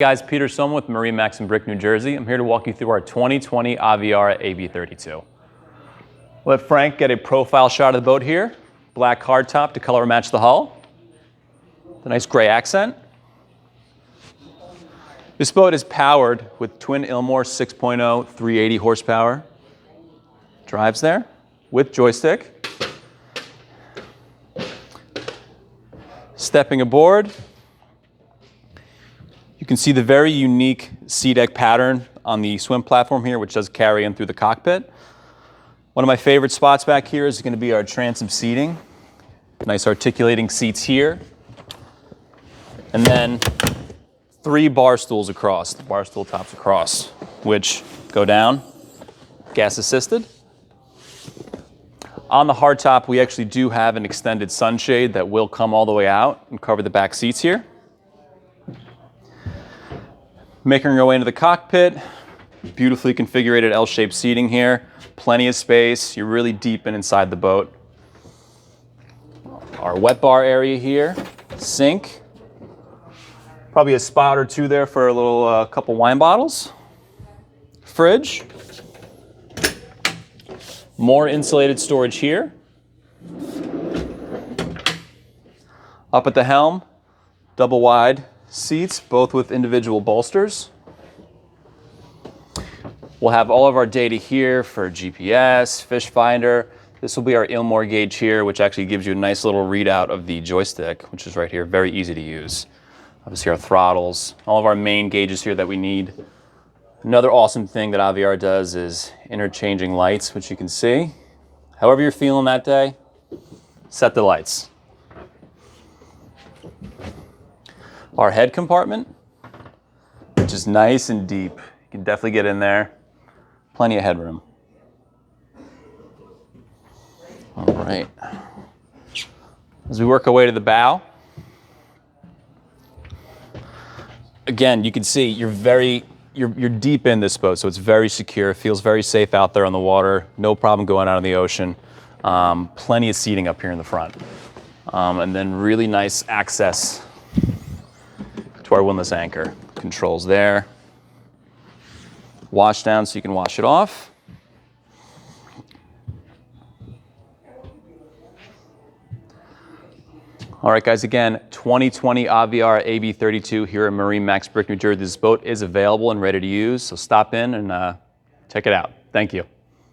Guys, Peter Sohn with MarineMax in Brick, New Jersey. I'm here to walk you through our 2020 Aviara AV32. Let Frank get a profile shot of the boat here. Black hardtop to color match the hull. The nice gray accent. This boat is powered with twin Ilmor 6.0 380 horsepower. Drives there with joystick. Stepping aboard. You can see the very unique sea deck pattern on the swim platform here, which does carry in through the cockpit. One of my favorite spots back here is going to be our transom seating. Nice articulating seats here. And then 3 bar stools across, the bar stool tops across, which go down, gas assisted. On the hardtop, we actually do have an extended sunshade that will come all the way out and cover the back seats here. Making our way into the cockpit, beautifully configured L-shaped seating here, plenty of space, you're really deep inside the boat. Our wet bar area here, sink, probably a spot or two there for a little couple wine bottles. Fridge, more insulated storage here. Up at the helm, double wide seats, both with individual bolsters. We'll have all of our data here for GPS, fish finder. This will be our Ilmor gauge here, which actually gives you a nice little readout of the joystick, which is right here, very easy to use. Obviously our throttles, all of our main gauges here that we need. Another awesome thing that Aviara does is interchanging lights, which you can see. However you're feeling that day, set the lights. Our head compartment, which is nice and deep. You can definitely get in there. Plenty of headroom. All right. As we work our way to the bow, again, you can see you're deep in this boat, so it's very secure. It feels very safe out there on the water. No problem going out in the ocean. Plenty of seating up here in the front. And then really nice access to our windlass anchor. Controls there. Wash down so you can wash it off. All right, guys, again, 2020 Aviara AV32 here at MarineMax Brick, New Jersey. This boat is available and ready to use, so stop in and check it out. Thank you.